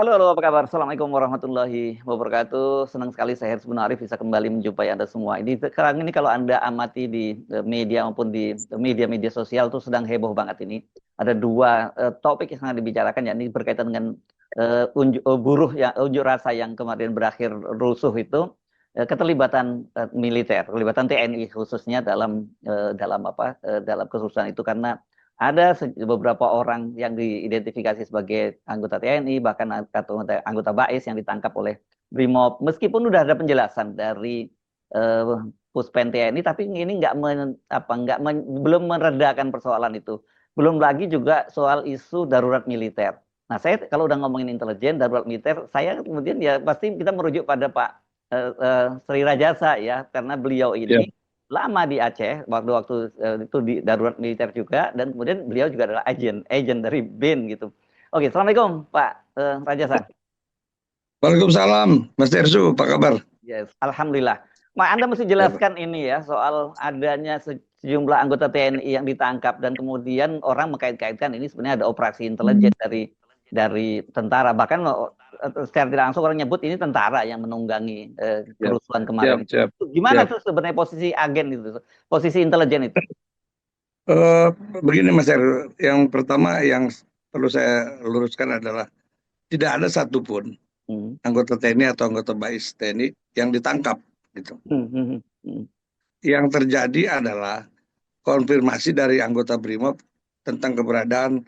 Halo, halo, apa kabar? Assalamualaikum warahmatullahi wabarakatuh. Senang sekali saya Hersbun Arif bisa kembali menjumpai Anda semua. Ini sekarang ini kalau Anda amati di media maupun di media-media sosial tuh sedang heboh banget ini. Ada dua topik yang sangat dibicarakan, yakni berkaitan dengan buruh yang unjuk rasa yang kemarin berakhir rusuh itu, keterlibatan militer, keterlibatan TNI khususnya dalam kesusahan itu karena ada beberapa orang yang diidentifikasi sebagai anggota TNI, bahkan atau anggota BAIS yang ditangkap oleh Brimob. Meskipun sudah ada penjelasan dari eh, Puspen TNI, tapi ini belum meredakan persoalan itu. Belum lagi juga soal isu darurat militer. Nah, saya kalau udah ngomongin intelijen, darurat militer, saya kemudian ya pasti kita merujuk pada Pak Sri Rajasa ya, karena beliau Ya, ini lama di Aceh waktu-waktu itu di darurat militer juga, dan kemudian beliau juga adalah agen dari BIN gitu. Oke, assalamualaikum Pak Rajasa. Waalaikumsalam, Mas Tersu, apa kabar? Yes, alhamdulillah. Anda mesti Ya, Pak. jelaskan ini ya soal adanya sejumlah anggota TNI yang ditangkap dan kemudian orang mengkait-kaitkan ini sebenarnya ada operasi intelijen dari tentara, bahkan secara tidak langsung orang nyebut ini tentara yang menunggangi Siap, kerusuhan siap, kemarin itu. siap, Gimana siap. tuh sebenarnya posisi agen itu, posisi intelijen itu? Eh, Begini Mas Heru, yang pertama yang perlu saya luruskan adalah tidak ada satupun Hmm. anggota TNI atau anggota BAIS TNI yang ditangkap gitu. Hmm, hmm, hmm, hmm. Yang terjadi adalah konfirmasi dari anggota Brimob tentang keberadaan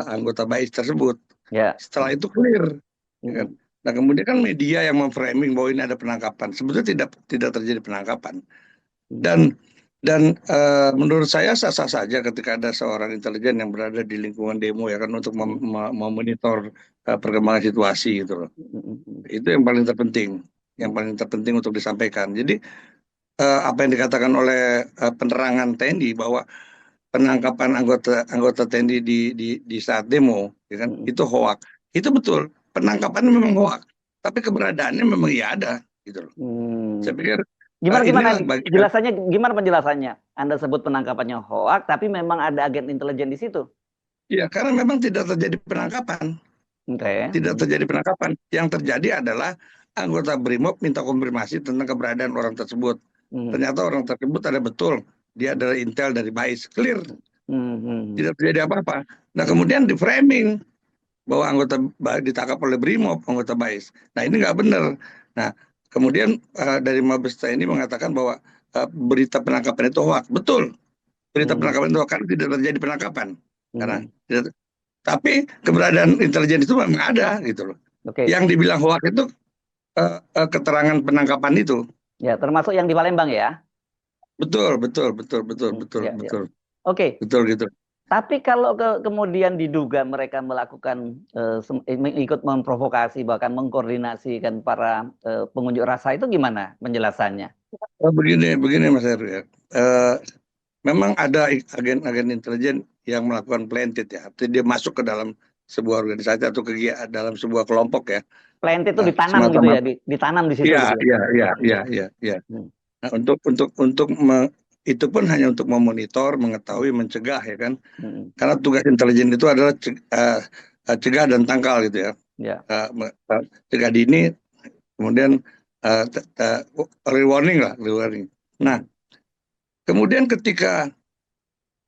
anggota BAIS tersebut. Ya. Setelah itu clear, ya kan? Hmm, Nah kemudian kan media yang memframing bahwa ini ada penangkapan. Sebetulnya tidak terjadi penangkapan. hmm, Dan menurut saya sah-sah saja ketika ada seorang intelijen yang berada di lingkungan demo ya kan untuk hmm, memonitor perkembangan situasi gitu loh. hmm, hmm, Itu yang paling terpenting, yang hmm, paling terpenting untuk disampaikan. Jadi apa yang dikatakan oleh penerangan TNI bahwa penangkapan anggota anggota TNI di saat demo ya kan hmm, itu hoak. Itu betul, penangkapannya memang hoak. Tapi keberadaannya memang iya ada gitu loh. hmm. Saya pikir Gimana gimana inilah ini? bagian. Jelasannya gimana penjelasannya? Anda sebut penangkapannya hoak, tapi memang ada agen intelijen di situ. Ya, karena memang tidak terjadi penangkapan. Oke. Tidak Hmm, terjadi penangkapan. Yang terjadi adalah anggota BRIMOB minta konfirmasi tentang keberadaan orang tersebut. hmm, Ternyata orang tersebut ada betul. Dia adalah intel dari BAIS. Clear. hmm, hmm, Tidak terjadi apa-apa. Nah kemudian di framing bahwa anggota ditangkap oleh BRIMOB, anggota BAIS. Nah ini nggak benar. Nah kemudian dari Mabes TNI mengatakan bahwa berita penangkapan itu hoak. Betul. Berita hmm, penangkapan itu hoak karena tidak terjadi penangkapan. Karena hmm. tidak. Tapi keberadaan intelijen itu memang ada gitu loh. Oke. Yang dibilang hoak itu keterangan penangkapan itu. Ya, termasuk yang di Palembang ya. Betul, betul, betul, betul, Hmm, betul, ya, ya. betul, Oke. betul gitu. Tapi kalau kemudian diduga mereka melakukan ikut memprovokasi bahkan mengkoordinasikan para pengunjuk rasa itu gimana penjelasannya? Begini, begini Mas Heru ya. Eh, Memang ada agen-agen intelijen yang melakukan planted ya. Artinya dia masuk ke dalam sebuah organisasi atau dalam sebuah kelompok ya. Planted itu Nah, ditanam gitu ya, semata-mata. ditanam di situ Iya, gitu ya. iya, iya, Hmm, iya, iya, iya. hmm, Nah, itu pun hanya untuk memonitor, mengetahui, mencegah ya kan. hmm, Karena tugas intelijen itu adalah cegah dan tangkal gitu ya. ya. Cegah dini, kemudian early warning lah, early warning. Nah, Hmm, kemudian ketika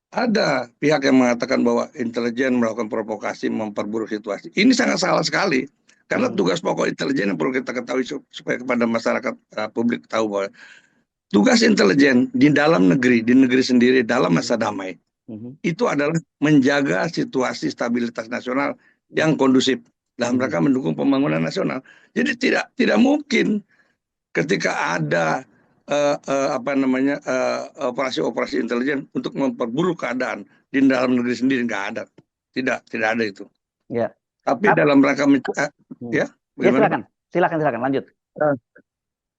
ada pihak yang mengatakan bahwa intelijen melakukan provokasi memperburuk situasi, ini sangat salah sekali. Karena hmm, tugas pokok intelijen yang perlu kita ketahui supaya kepada masyarakat publik tahu bahwa tugas intelijen di dalam negeri, di negeri sendiri dalam hmm, masa damai hmm, itu adalah menjaga situasi stabilitas nasional hmm, yang kondusif dalam hmm, rangka mendukung pembangunan nasional. Jadi tidak mungkin ketika ada apa namanya operasi-operasi intelijen untuk memperburuk keadaan di dalam negeri sendiri nggak ada, tidak ada itu. ya. Tapi Tap- dalam rangka hmm. ya Ya bagaimana Pak? silakan, silakan lanjut. Eh,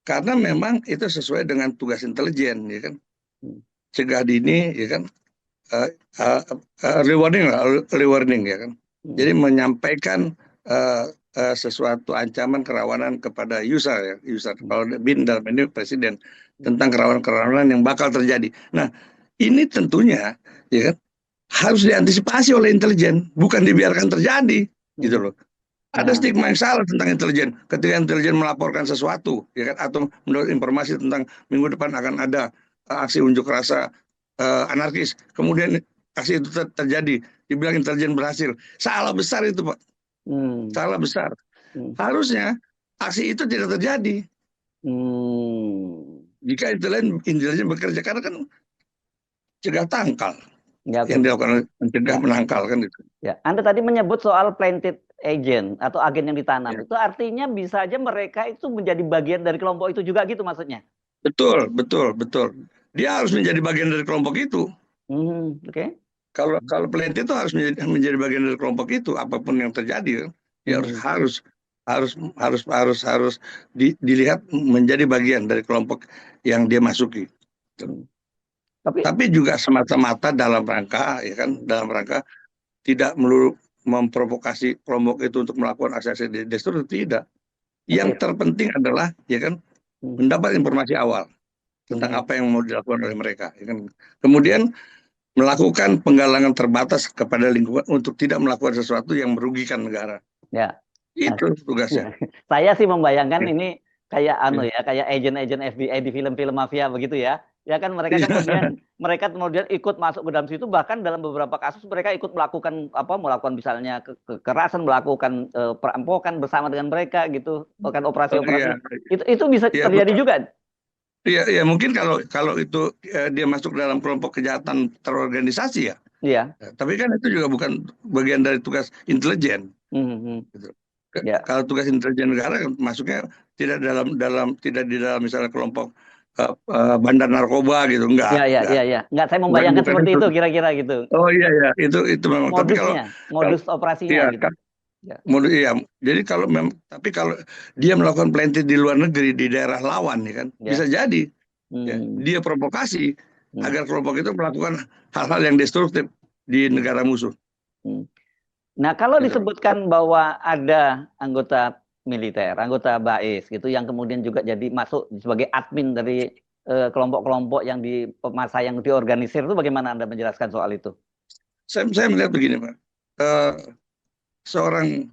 Karena memang itu sesuai dengan tugas intelijen, ya kan, Hmm, cegah dini, ya kan, uh, uh, early warning lah, early warning ya kan. hmm, Jadi menyampaikan uh, sesuatu ancaman kerawanan kepada user ya, user. hmm, Kalau bin dalam ini presiden hmm, tentang kerawanan-kerawanan yang bakal terjadi. Nah, ini tentunya ya kan harus diantisipasi oleh intelijen, bukan dibiarkan terjadi gitu hmm. loh. Ada Nah, stigma yang salah tentang intelijen. Ketika intelijen melaporkan sesuatu, ya kan, atau mendapat informasi tentang minggu depan akan ada aksi unjuk rasa anarkis, kemudian aksi itu terjadi, dibilang intelijen berhasil. Salah besar itu, Pak. hmm, Salah besar. hmm, Harusnya aksi itu tidak terjadi hmm. jika intelijen bekerja, karena kan cegah tangkal Ya, oke. yang dilakukan oleh mencegah Ya, menangkal kan itu. ya. Anda tadi menyebut soal planted agent atau agen yang ditanam. Ya. Itu artinya bisa aja mereka itu menjadi bagian dari kelompok itu juga gitu maksudnya. Betul, betul, betul. Dia harus menjadi bagian dari kelompok itu. Hmm, oke. Kalau kalau peneliti itu harus menjadi bagian dari kelompok itu, apapun yang terjadi, kan, dia harus Hmm, harus harus harus harus harus dilihat menjadi bagian dari kelompok yang dia masuki. hmm. Tapi Tapi juga semata-mata dalam rangka, ya kan, dalam rangka tidak melulu memprovokasi kelompok itu untuk melakukan aksi-aksi destruktif, tidak. Yang oke. terpenting adalah, ya kan, Hmm, mendapat informasi awal tentang hmm, apa yang mau dilakukan oleh mereka, ya kan. Kemudian melakukan penggalangan terbatas kepada lingkungan untuk tidak melakukan sesuatu yang merugikan negara. ya. Nah, Itu ya. tugasnya. Saya sih membayangkan Ya, ini kayak anu ya. ya, kayak agen-agen FBI di film-film mafia begitu ya. Ya kan Iya, mereka kemudian ikut masuk ke dalam situ, bahkan dalam beberapa kasus mereka ikut melakukan apa, melakukan misalnya kekerasan, melakukan perampokan bersama dengan mereka gitu, bahkan oh, iya, operasi-operasi. Itu bisa iya, terjadi juga. iya, iya, mungkin kalau kalau itu dia masuk dalam kelompok kejahatan terorganisasi ya. Iya. Ya, tapi kan itu juga bukan bagian dari tugas intelijen. Hmm, hmm. Gitu. Ya. Kalau tugas intelijen negara kan masuknya tidak dalam dalam tidak di dalam misalnya kelompok bandar narkoba gitu, Ya, ya, enggak, ya, ya. Nggak, saya bukan membayangkan bukan seperti itu. itu kira-kira gitu. Oh iya ya, itu memang. Tapi kalau Modusnya, kalau modus operasinya iya gitu. kan, Ya. iya. Jadi kalau tapi kalau dia melakukan planting di luar negeri di daerah lawan, ya kan, bisa Ya. jadi ya, Hmm, dia provokasi hmm, agar kelompok itu melakukan hal-hal yang destruktif di hmm, negara musuh. hmm. Nah, kalau Gitu loh. disebutkan bahwa ada anggota militer, anggota BAIS gitu yang kemudian juga jadi masuk sebagai admin dari kelompok-kelompok yang di masa yang diorganisir itu, bagaimana Anda menjelaskan soal itu? Saya melihat begini, Pak. Eh, Seorang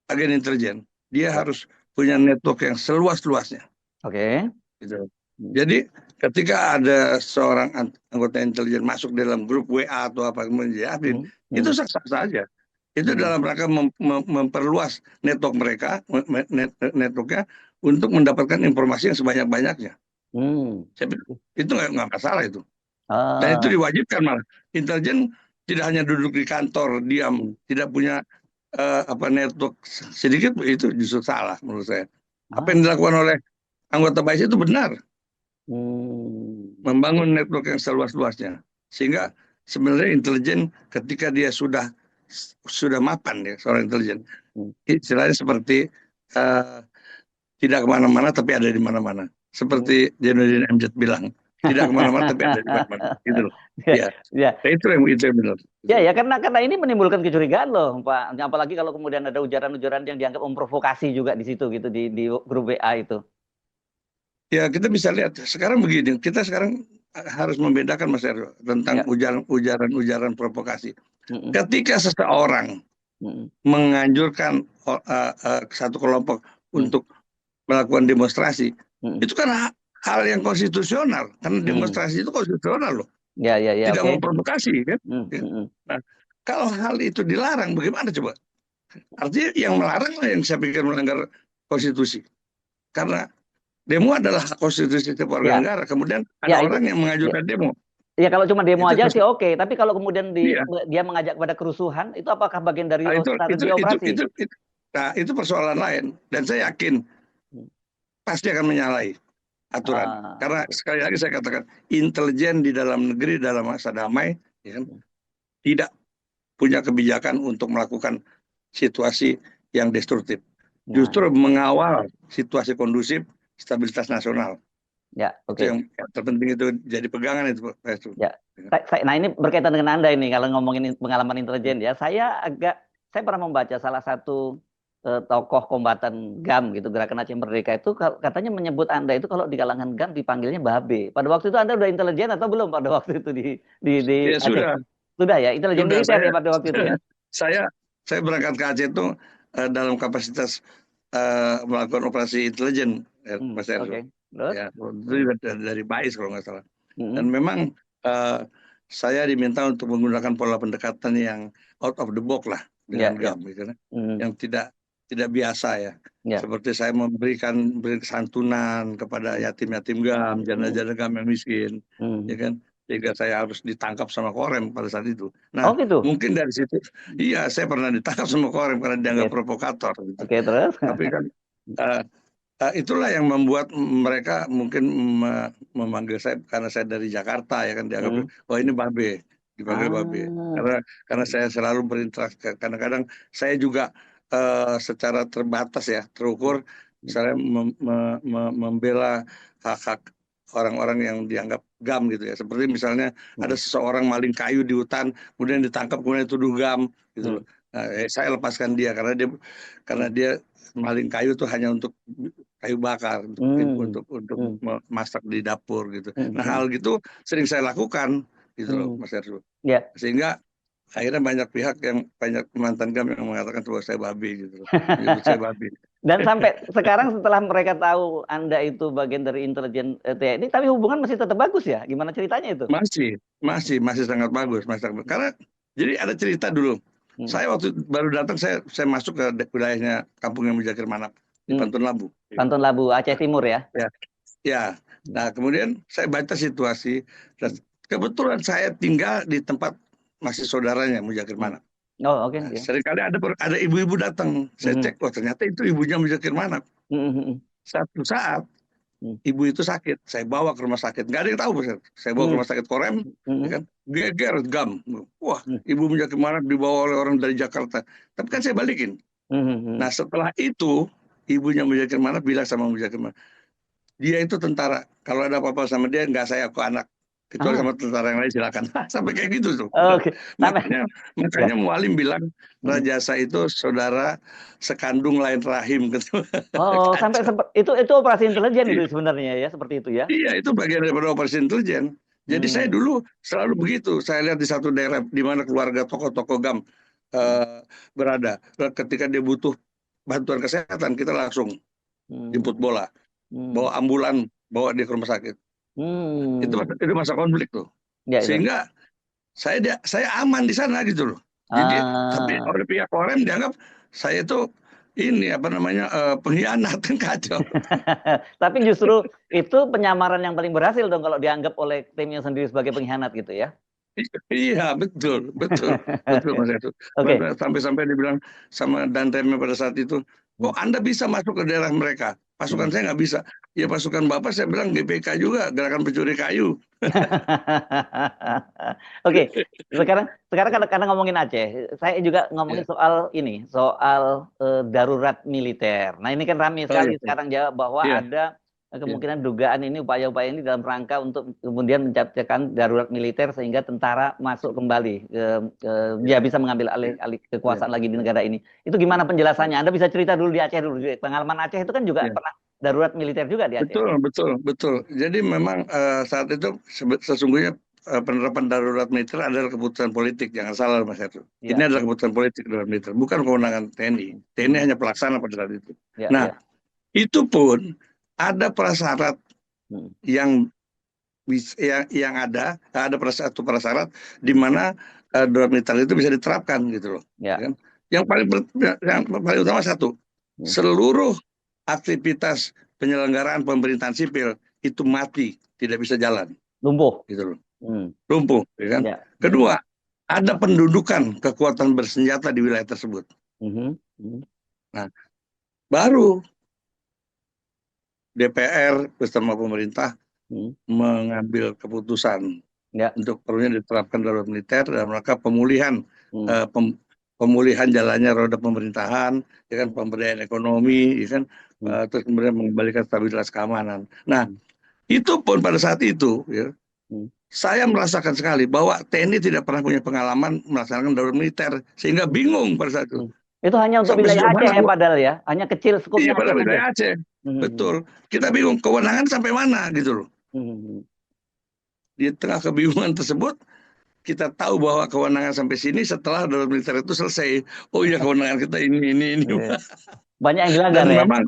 agen intelijen, dia Ya. harus punya network yang seluas-luasnya. Oke. Gitu. Hmm, Jadi ketika ada seorang anggota intelijen masuk dalam grup WA atau apa kemudian jadi admin, hmm, itu hmm, sah-sah saja. Itu hmm, dalam rangka memperluas network mereka, networknya untuk mendapatkan informasi yang sebanyak-banyaknya. hmm. Saya pikir itu nggak masalah itu. Dan itu Ah, diwajibkan malah. Intelijen tidak hanya duduk di kantor diam, hmm. tidak punya apa network sedikit, itu justru salah menurut saya. Apa Ah, yang dilakukan oleh anggota BAIS itu benar, hmm. membangun network yang seluas-luasnya. Sehingga sebenarnya intelijen ketika dia sudah mapan ya seorang intelijen, Hmm. istilahnya seperti eh, tidak kemana-mana tapi ada di mana-mana. Hmm. Seperti Jainuddin MZ bilang, tidak kemana-mana tapi ada di mana-mana. Gitu loh. Ya, Ya, ya. nah, itu yang benar. Gitu Ya, loh. ya, karena ini menimbulkan kecurigaan loh, Pak. Apalagi kalau kemudian ada ujaran-ujaran yang dianggap memprovokasi juga di situ gitu, di grup WA itu. Ya kita bisa lihat sekarang begini, kita sekarang harus membedakan Mas Erdo tentang Ya. ujaran-ujaran provokasi. Mm-mm. Ketika seseorang Mm-mm. menganjurkan satu kelompok Mm. untuk melakukan demonstrasi, Mm-mm. itu kan hal yang konstitusional, karena Mm. demonstrasi itu konstitusional loh, Ya, ya, ya, tidak oke. memprovokasi kan. Mm. Ya. Mm-mm. Nah, kalau hal itu dilarang, bagaimana coba? Artinya yang melarang lah yang saya pikir melanggar konstitusi, karena demo adalah hak konstitusi setiap warga Ya, negara. Kemudian ya ada itu. orang yang Ya, mengajukan demo, ya kalau cuma demo itu aja sih oke, tapi kalau kemudian iya. dia mengajak pada kerusuhan, itu apakah bagian dari Nah, strategi operasi? nah, itu persoalan lain. Dan saya yakin Hmm. pasti akan menyalahi aturan. Ah, Karena oke. sekali lagi saya katakan, intelijen di dalam negeri dalam masa damai, ya kan, Hmm. tidak punya kebijakan untuk melakukan situasi yang destruktif. Nah, Justru mengawal situasi kondusif, stabilitas nasional. ya, Itu oke. yang terpenting, itu jadi pegangan itu, Pak Restu. Ya, nah ini berkaitan dengan Anda ini kalau ngomongin pengalaman intelijen ya. Saya pernah membaca salah satu tokoh kombatan GAM gitu, Gerakan Aceh Merdeka itu katanya menyebut Anda itu kalau di kalangan GAM dipanggilnya Babe. Pada waktu itu Anda udah intelijen atau belum pada waktu itu di Ya Aceh? sudah, Sudah ya, intelijen sudah militer ya pada waktu itu ya. saya saya berangkat ke Aceh itu dalam kapasitas melakukan operasi intelijen, Mas Erzo. Oke. Terus? Ya, itu dari BAIS kalau nggak salah. Mm-mm. Dan memang saya diminta untuk menggunakan pola pendekatan yang out of the box lah dengan Ya, ya. GAM, gitu, Mm. yang tidak biasa ya. Ya. Seperti saya beri santunan kepada yatim-yatim GAM, janda-janda GAM yang miskin, ya kan, sehingga saya harus ditangkap sama Korem pada saat itu. Nah, Oh gitu. mungkin dari situ, iya saya pernah ditangkap sama Korem karena dianggap Oke. provokator, gitu. Oke, terus? Tapi kan itulah yang membuat mereka mungkin memanggil saya karena saya dari Jakarta ya kan, dianggap oh ini Babe, dipanggil Babe Ah. karena saya selalu berinteraksi. Kadang-kadang saya juga secara terbatas ya terukur, saya membela hak-hak orang-orang yang dianggap GAM gitu ya, seperti misalnya ada seseorang maling kayu di hutan kemudian ditangkap kemudian dituduh GAM gitu loh. Nah, saya lepaskan dia karena dia maling kayu itu hanya untuk kayu bakar untuk masak di dapur gitu. Nah, hal gitu sering saya lakukan gitu loh, Mas Ersu. Ya. Sehingga akhirnya banyak mantan GAM yang mengatakan bahwa saya babi gitu loh. Menyebut saya babi. Dan sampai sekarang setelah mereka tahu Anda itu bagian dari intelijen TNI, tapi hubungan masih tetap bagus ya? Gimana ceritanya itu? Masih sangat bagus, karena jadi ada cerita dulu. Saya waktu baru datang, saya masuk ke wilayahnya kampung yang Muzakir Manap di Pantun Labu. Pantun Labu, Aceh Timur ya? Ya. Nah, kemudian saya baca situasi, dan kebetulan saya tinggal di tempat masih saudaranya Muzakir Manap. Oh, oke. Nah, seringkali ada ibu-ibu datang, saya cek, oh ternyata itu ibunya Muzakir Manap. Satu saat ibu itu sakit, saya bawa ke rumah sakit, nggak ada yang tahu, saya bawa ke rumah sakit Korem, ya kan, geger GAM, wah ibu Muzakir Manap dibawa oleh orang dari Jakarta, tapi kan saya balikin. Nah setelah itu ibunya Muzakir Manap bilang sama Muzakir Manap, dia itu tentara, kalau ada apa-apa sama dia nggak saya aku anak, kecuali sama tentara yang lain silakan. Sampai kayak gitu tuh. Oke. Makanya Mualim bilang Rajasa itu saudara sekandung lain rahim gitu. Oh, sampai itu operasi intelijen itu sebenarnya ya, seperti itu ya? Iya, itu bagian daripada operasi intelijen. Jadi saya dulu selalu begitu. Saya lihat di satu daerah di mana keluarga tokoh-tokoh GAM berada. Ketika dia butuh bantuan kesehatan, kita langsung jemput bola, bawa ambulan, bawa dia ke rumah sakit. Itu masa konflik tuh. Ya, sehingga saya aman di sana gitu loh. Jadi tapi oleh pihak Korem dianggap saya itu ini pengkhianat, kan kacau. Tapi justru itu penyamaran yang paling berhasil dong kalau dianggap oleh timnya sendiri sebagai pengkhianat gitu ya? Iya, betul Mas Edu. Sampai dibilang sama Danremnya pada saat itu, kok Anda bisa masuk ke daerah mereka? Pasukan saya nggak bisa. Ya pasukan Bapak, saya bilang GPK juga, Gerakan Pencuri Kayu. Oke, sekarang karena ngomongin Aceh, saya juga ngomongin soal darurat militer. Nah ini kan ramai sekali sekarang jawab bahwa ada kemungkinan dugaan ini upaya-upaya ini dalam rangka untuk kemudian menciptakan darurat militer sehingga tentara masuk kembali dia bisa mengambil alih kekuasaan lagi di negara ini. Itu gimana penjelasannya? Anda bisa cerita dulu di Aceh dulu. Pengalaman Aceh itu kan juga pernah darurat militer juga di Aceh. Betul. Jadi memang saat itu sesungguhnya penerapan darurat militer adalah keputusan politik, jangan salah Mas Heru. Ini adalah keputusan politik darurat militer, bukan kewenangan TNI. TNI hanya pelaksana pada saat itu. Nah, itu pun ada prasyarat yang ada satu prasyarat di mana darurat militer itu bisa diterapkan gitu loh. Kan? Yang paling utama satu, seluruh aktivitas penyelenggaraan pemerintahan sipil itu mati, tidak bisa jalan. Lumpuh. Gitu loh. Lumpuh, ya kan? Kedua, ada pendudukan kekuatan bersenjata di wilayah tersebut. Nah, baru DPR bersama pemerintah mengambil keputusan untuk perlunya diterapkan darurat militer dalam rangka pemulihan jalannya roda pemerintahan, ya kan, pemberdayaan ekonomi, ya kan, terus kemudian mengembalikan stabilitas keamanan. Nah, itu pun pada saat itu, ya, saya merasakan sekali bahwa TNI tidak pernah punya pengalaman melaksanakan darurat militer, sehingga bingung pada saat itu. Itu hanya untuk wilayah Aceh ya, padahal ya, hanya kecil skupnya. Iya, pada wilayah Aceh. Betul. Kita bingung kewenangan sampai mana gitu loh. Di tengah kebingungan tersebut, kita tahu bahwa kewenangan sampai sini setelah darurat militer itu selesai. Oh iya kewenangan kita ini. Iya. Banyak yang dilanggar Dan ya. memang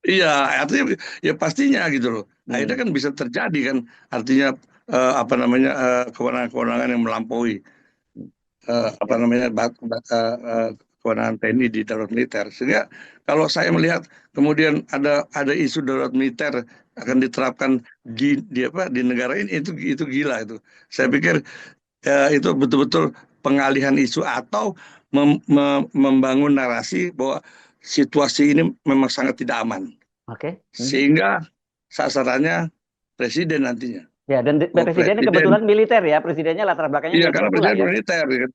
iya artinya ya pastinya gitu loh. Akhirnya Hmm. kan bisa terjadi kan artinya apa namanya kewenangan-kewenangan yang melampaui apa Ya. namanya kewenangan TNI di darurat militer. Sehingga kalau saya melihat kemudian ada isu darurat militer akan diterapkan di negara ini itu gila itu. Saya Hmm. pikir itu betul-betul pengalihan isu atau membangun narasi bahwa situasi ini memang sangat tidak aman. Oke. Hmm. Sehingga sasarannya presiden nantinya. Ya, dan Bahwa presidennya presiden, kebetulan militer ya. Presidennya latar belakangnya iya militer karena pula presiden ya. militer. Ya kan.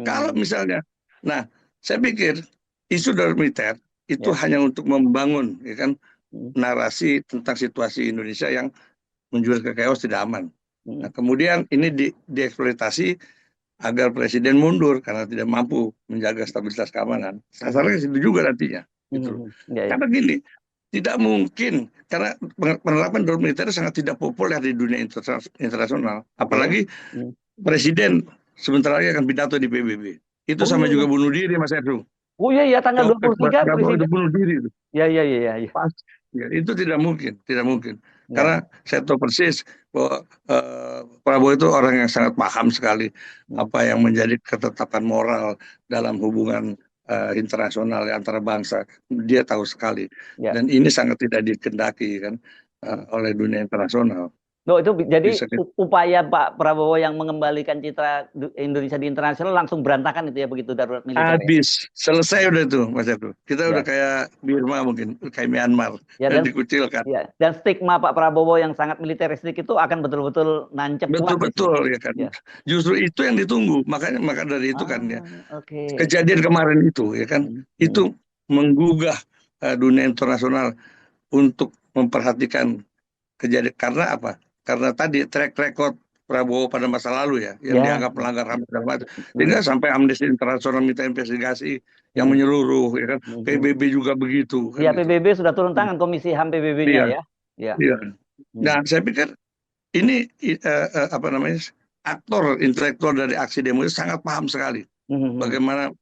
Kalau Hmm. misalnya, nah saya pikir isu darurat militer itu Ya. hanya untuk membangun ya kan Hmm. narasi tentang situasi Indonesia yang menjual ke chaos tidak aman. Hmm. Nah, kemudian ini dieksploitasi agar presiden mundur karena tidak mampu menjaga stabilitas keamanan. Hmm. Sasarannya situ juga nantinya. Gitu loh. Hmm. Ya, ya. Karena gini, tidak mungkin karena penerapan darurat militer sangat tidak populer di dunia internasional. Ya, ya. Apalagi Hmm. presiden sebentar lagi akan pidato di PBB. Itu Oh sama iya, juga ya. bunuh diri Mas Erdu. Oh iya, ya, tanggal Cawapres 23 Prabowo itu presiden. bunuh diri itu. Ya, ya, ya, ya, ya. Pas. Ya, itu tidak mungkin, tidak mungkin. Ya. Karena saya tahu persis bahwa Prabowo itu orang yang sangat paham sekali Hmm. apa yang menjadi ketetapan moral dalam hubungan internasional ya, antara bangsa. Dia tahu sekali. Ya. Dan ini sangat tidak dikendaki kan oleh dunia internasional. Loh, itu jadi Bisa upaya Pak Prabowo yang mengembalikan citra Indonesia di internasional langsung berantakan itu ya begitu darurat militer ya. habis, selesai udah itu Mas Erdo. Kita udah Ya. kayak Birma mungkin, kayak Myanmar, Ya, yang dan dikucilkan. ya, dan stigma Pak Prabowo yang sangat militeristik itu akan betul-betul nancep kuat di sini. Betul-betul ya kan. Ya. Justru itu yang ditunggu. Maka dari itu kan ya. Oke. Kejadian kemarin itu ya kan, Hmm. Hmm. itu menggugah dunia internasional untuk memperhatikan kejadian karena apa? Karena tadi track record Prabowo pada masa lalu ya, yang Ya. dianggap melanggar HAM segala macam. Hmm. Sehingga sampai Amnesty Internasional minta investigasi yang Hmm. menyeluruh, ya kan. Hmm. PBB juga begitu kan Ya, gitu. PBB sudah turun tangan Komisi HAM PBB-nya Iya, ya. Ya. iya. Hmm. Nah, saya pikir ini apa namanya aktor intelektual dari aksi demo itu sangat paham sekali Hmm. bagaimana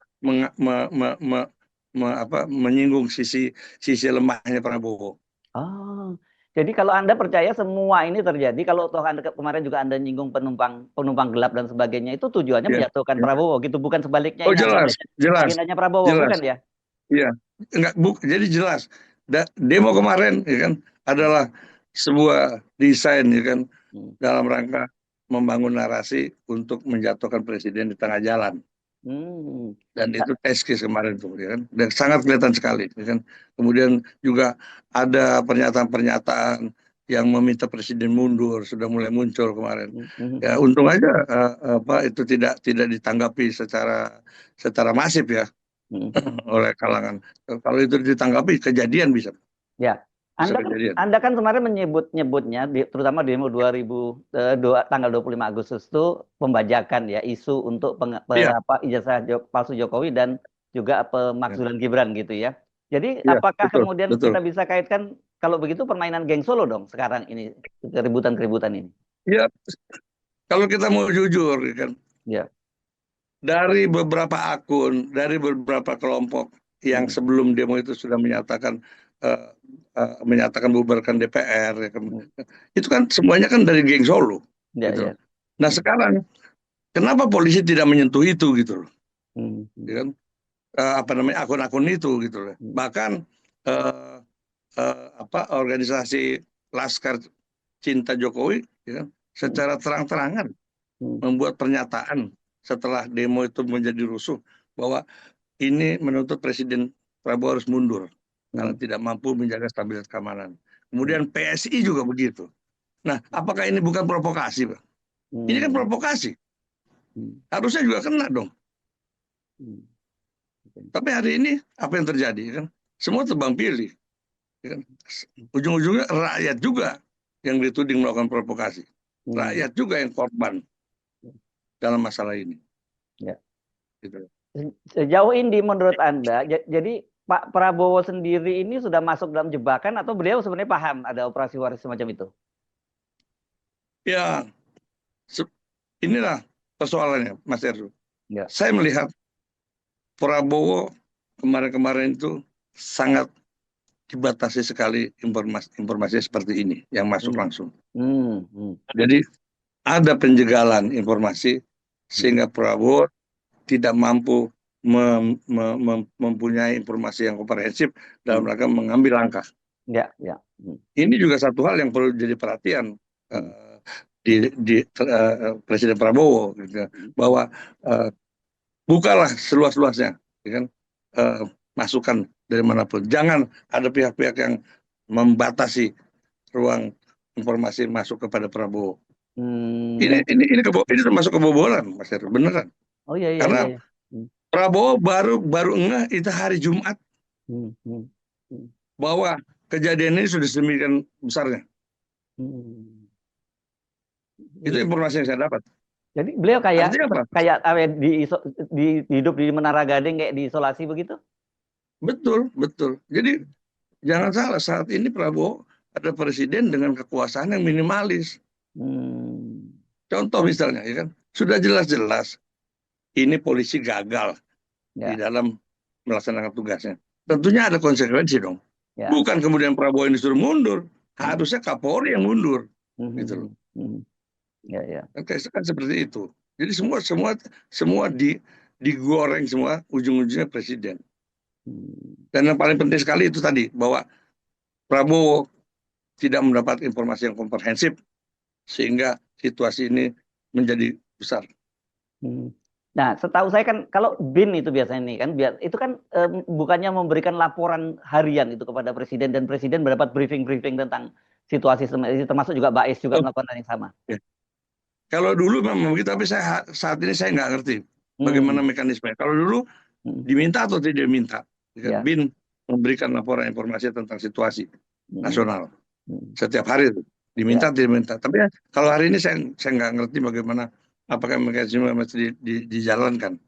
menyinggung sisi sisi lemahnya Prabowo. Oh, jadi kalau Anda percaya semua ini terjadi, kalau toh Anda kemarin juga Anda nyinggung penumpang penumpang gelap dan sebagainya, itu tujuannya Ya, menjatuhkan ya. Prabowo gitu, bukan sebaliknya Oh ini jelas, jelas, agendanya Prabowo, jelas. bukan ya? Iya, enggak jadi jelas. Demo kemarin ya kan adalah sebuah desain ya kan Hmm. dalam rangka membangun narasi untuk menjatuhkan presiden di tengah jalan. Hmm. Dan itu test case kemarin tuh ya kan dan sangat kelihatan sekali ya kan kemudian juga ada pernyataan-pernyataan yang meminta presiden mundur sudah mulai muncul kemarin ya Hmm. untung aja apa itu tidak ditanggapi secara masif ya Hmm. oleh kalangan kalau itu ditanggapi kejadian Ya, bisa Anda kan kejadian Anda kan kemarin menyebutnya terutama demo 2002 tanggal 25 Agustus itu pembajakan ya, isu untuk iya ijazah palsu Jokowi dan juga iya pemakzulan Gibran gitu ya. Jadi iya, apakah betul kemudian betul kita bisa kaitkan kalau begitu permainan geng Solo dong sekarang ini keributan-keributan ini? ya kalau kita mau jujur ya kan Ya. dari beberapa akun, dari beberapa kelompok yang Hmm. sebelum demo itu sudah eh, menyatakan bubarkan DPR, ya kan. Hmm. Itu kan semuanya kan dari geng Solo, Ya, gitu loh. ya. Nah Hmm. sekarang kenapa polisi tidak menyentuh itu, gitu loh, Hmm. ya kan? Apa namanya akun-akun itu, gitu loh. Hmm. Bahkan eh, apa organisasi Laskar Cinta Jokowi, ya kan, Hmm. secara terang-terangan Hmm. membuat pernyataan setelah demo itu menjadi rusuh bahwa ini menuntut Presiden Prabowo harus mundur karena Hmm. tidak mampu menjaga stabilitas keamanan. Hmm. Kemudian PSI juga begitu. Nah, apakah ini bukan provokasi, Pak? Ini kan Hmm. provokasi. Hmm. Harusnya juga kena dong. Hmm. Hmm. Tapi hari ini apa yang terjadi kan? Semua tebang pilih. Ya kan? Ujung-ujungnya rakyat juga yang dituding melakukan provokasi. Hmm. Rakyat juga yang korban dalam masalah ini. Ya. Gitu. Sejauh ini menurut Anda, jadi Pak Prabowo sendiri ini sudah masuk dalam jebakan atau beliau sebenarnya paham ada operasi waris semacam itu? Ya, inilah. persoalannya, Mas Erzu. Ya. Saya melihat Prabowo kemarin-kemarin itu sangat dibatasi sekali informasi seperti ini yang masuk langsung. Jadi ada penjagalan informasi sehingga Prabowo tidak mampu mempunyai informasi yang komprehensif dalam rangka mengambil langkah. Ya. Ini juga satu hal yang perlu jadi perhatian di Presiden Prabowo, gitu, bahwa bukalah seluas-luasnya, kan, masukan dari manapun. Jangan ada pihak-pihak yang membatasi ruang informasi masuk kepada Prabowo. Ini termasuk kebobolan, Mas Heru, beneran. Oh iya. Karena Prabowo baru ngeh itu hari Jumat bahwa kejadian ini sudah sedemikian besarnya. Itu informasi yang saya dapat. Jadi beliau kayak hidup di Menara Gading kayak diisolasi begitu? Betul. Jadi jangan salah, saat ini Prabowo ada presiden dengan kekuasaan yang minimalis. Contoh misalnya, ya kan, sudah jelas-jelas ini polisi gagal di dalam melaksanakan tugasnya. Tentunya ada konsekuensi dong. Bukan kemudian Prabowo ini disuruh mundur, harusnya Kapolri yang mundur, gitu loh. Kan seperti itu. Jadi semua digoreng semua, ujung-ujungnya presiden. Dan yang paling penting sekali itu tadi, bahwa Prabowo tidak mendapat informasi yang komprehensif sehingga situasi ini menjadi besar. Nah, setahu saya kan kalau BIN itu biasanya nih kan, itu kan bukannya memberikan laporan harian itu kepada presiden, dan presiden mendapat briefing tentang situasi, termasuk juga Bais juga melakukan hal yang sama. Ya. Kalau dulu memang begitu, tapi saat ini saya nggak ngerti bagaimana mekanisme. Kalau dulu diminta atau tidak diminta, BIN memberikan laporan informasi tentang situasi nasional setiap hari itu. Diminta tidak diminta. Tapi kalau hari ini saya nggak ngerti bagaimana, apakah mekanisme masih dijalankan.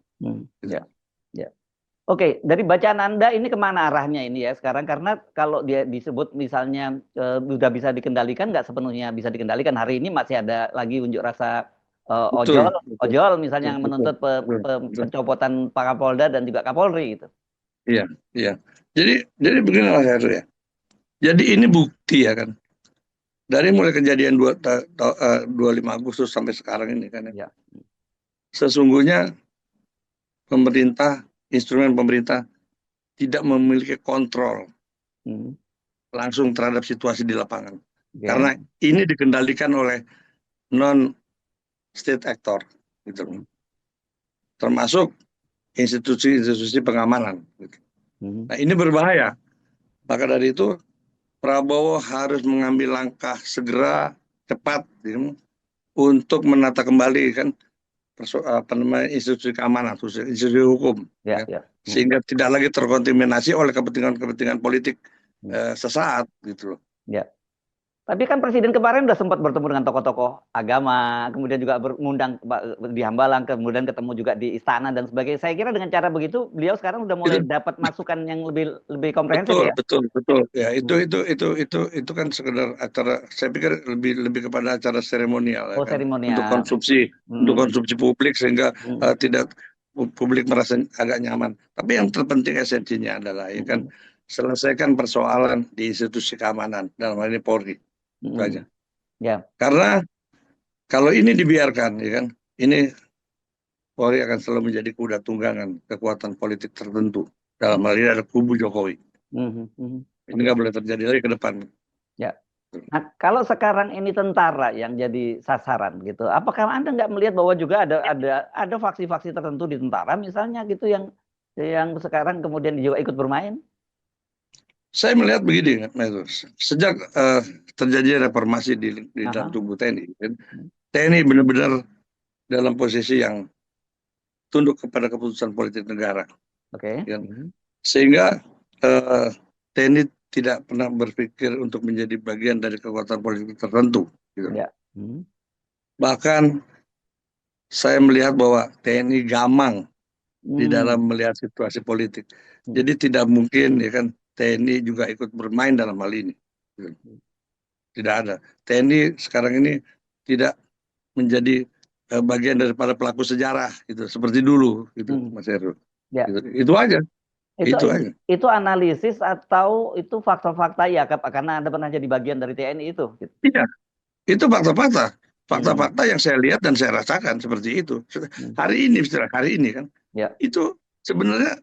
Oke, dari bacaan Anda ini kemana arahnya ini ya sekarang? Karena kalau dia disebut misalnya sudah bisa dikendalikan, nggak sepenuhnya bisa dikendalikan. Hari ini masih ada lagi unjuk rasa ojol misalnya yang menuntut pencopotan Pak Kapolda dan juga Kapolri gitu. Iya. Jadi begini Mas Heru ya. Jadi ini bukti ya kan. Dari mulai kejadian 25 Agustus sampai sekarang ini kan ya. Sesungguhnya instrumen pemerintah tidak memiliki kontrol langsung terhadap situasi di lapangan. Karena ini dikendalikan oleh non-state actor, gitu. Termasuk institusi pengamanan. Gitu. Nah ini berbahaya. Maka dari itu Prabowo harus mengambil langkah segera, cepat, gitu, untuk menata kembali kan institusi keamanan, institusi hukum, sehingga tidak lagi terkontaminasi oleh kepentingan politik sesaat, gitu loh. Tapi kan presiden kemarin sudah sempat bertemu dengan tokoh-tokoh agama, kemudian juga mengundang di Hambalang, kemudian ketemu juga di istana dan sebagainya. Saya kira dengan cara begitu beliau sekarang sudah mulai dapat masukan yang lebih komprehensif ya. Betul. Ya, itu kan sekedar acara, saya pikir lebih kepada acara seremonial, kan? Seremonial. Untuk konsumsi publik sehingga tidak publik merasa agak nyaman. Tapi yang terpenting esensinya adalah ya kan, selesaikan persoalan di institusi keamanan, dalam hal ini Polri. Saja. Karena kalau ini dibiarkan, ya kan, ini Polri akan selalu menjadi kuda tunggangan kekuatan politik tertentu. Dalam hal ini ada kubu Jokowi. Ini nggak boleh terjadi lagi ke depan. Nah, kalau sekarang ini tentara yang jadi sasaran gitu, apakah Anda nggak melihat bahwa juga ada faksi-faksi tertentu di tentara misalnya gitu yang sekarang kemudian juga ikut bermain? Saya melihat begini, sejak terjadi reformasi di dalam tubuh TNI, TNI benar-benar dalam posisi yang tunduk kepada keputusan politik negara. Sehingga TNI tidak pernah berpikir untuk menjadi bagian dari kekuatan politik tertentu. Gitu. Bahkan saya melihat bahwa TNI gamang di dalam melihat situasi politik. Jadi tidak mungkin ya kan TNI juga ikut bermain dalam hal ini. Tidak ada. TNI sekarang ini tidak menjadi bagian daripada pelaku sejarah gitu, seperti dulu gitu, Mas Heru. Ya. Gitu. Itu aja. Itu aja. Itu analisis atau itu fakta-fakta ya, karena Anda pernah jadi bagian dari TNI itu. Gitu. Iya, itu fakta-fakta. Fakta-fakta yang saya lihat dan saya rasakan seperti itu. Hari ini kan, Ya. itu sebenarnya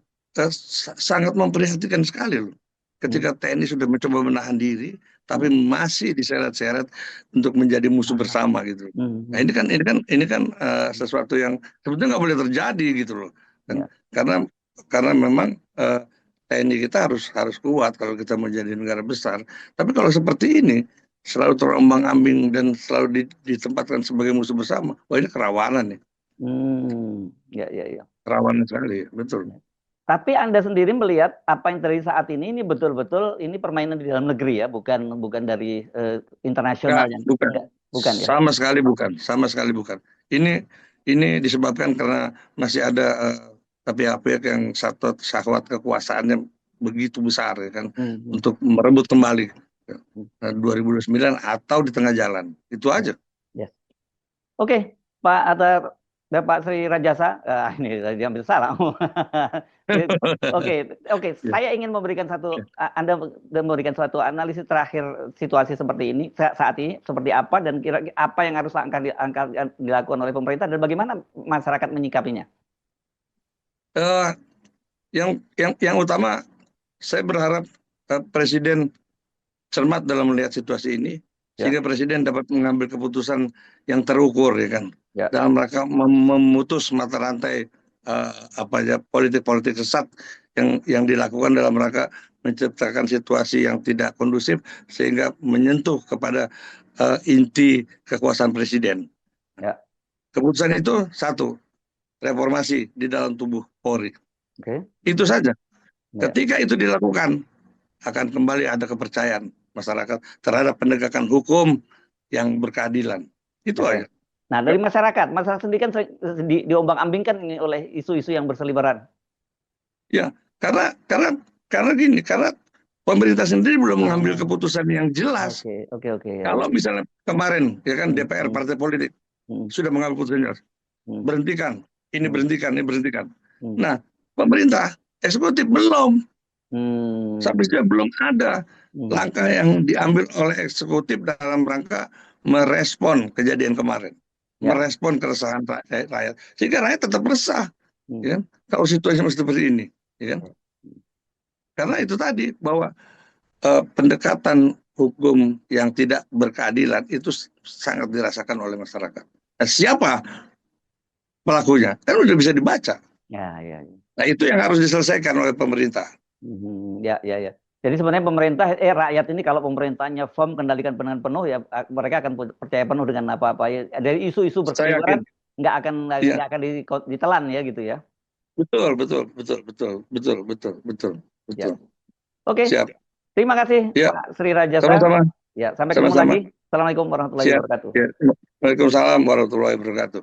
sangat memprihatinkan sekali loh. Ketika TNI sudah mencoba menahan diri, tapi masih diseret-seret untuk menjadi musuh bersama gitu. Nah ini kan sesuatu yang sebetulnya nggak boleh terjadi gitu loh. Dan karena memang TNI kita harus kuat kalau kita menjadi negara besar. Tapi kalau seperti ini selalu terombang-ambing dan selalu ditempatkan sebagai musuh bersama, wah ini kerawanan nih. Ya. Kerawanan sekali, betul. Tapi Anda sendiri melihat apa yang terjadi saat ini betul-betul ini permainan di dalam negeri ya, bukan dari internasional yang bukan ya. Sama sekali bukan. Ini disebabkan karena masih ada pihak-pihak yang syahwat kekuasaannya begitu besar ya kan, untuk merebut kembali 2029 atau di tengah jalan. Itu aja. Yes. Oke, Bapak Sri Rajasa, ini diambil salah. Oke. Saya ingin memberikan Anda memberikan suatu analisis terakhir situasi seperti ini saat ini seperti apa, dan kira-kira apa yang harus dilakukan oleh pemerintah dan bagaimana masyarakat menyikapinya. Yang utama saya berharap Presiden cermat dalam melihat situasi ini, sehingga Presiden dapat mengambil keputusan yang terukur ya kan, dalam rangka memutus mata rantai politik sesat yang dilakukan dalam rangka menciptakan situasi yang tidak kondusif sehingga menyentuh kepada inti kekuasaan Presiden. Keputusan itu satu, reformasi di dalam tubuh Polri. Itu saja. Ketika itu dilakukan, akan kembali ada kepercayaan masyarakat terhadap penegakan hukum yang berkeadilan. Itu aja. Nah, dari masyarakat sendiri kan diombang-ambingkan ini oleh isu-isu yang berseliweran. Ya, karena pemerintah sendiri belum mengambil keputusan yang jelas. Oke. Kalau misalnya kemarin ya kan DPR partai politik sudah mengambil keputusan jelas, berhentikan, ini berhentikan. Nah, pemerintah eksekutif belum. Sampai sekarang belum ada langkah yang diambil oleh eksekutif dalam rangka merespon kejadian kemarin, merespon keresahan rakyat, sehingga rakyat tetap resah, ya, kalau situasi seperti ini, ya kan? Karena itu tadi bahwa pendekatan hukum yang tidak berkeadilan itu sangat dirasakan oleh masyarakat. Nah, siapa pelakunya? Kan udah bisa dibaca. Ya. Nah, itu yang harus diselesaikan oleh pemerintah. Ya. Jadi sebenarnya rakyat ini kalau pemerintahnya firm kendalikan dengan penuh ya mereka akan percaya penuh dengan apa-apa ya. Dari isu-isu berseliweran nggak akan ditelan ya gitu ya. Betul. Ya. Oke. Siap. Terima kasih Pak Sri Rajasa. Sama-sama. Ya, sampai ketemu lagi. Assalamualaikum warahmatullahi wabarakatuh. Waalaikumsalam warahmatullahi wabarakatuh.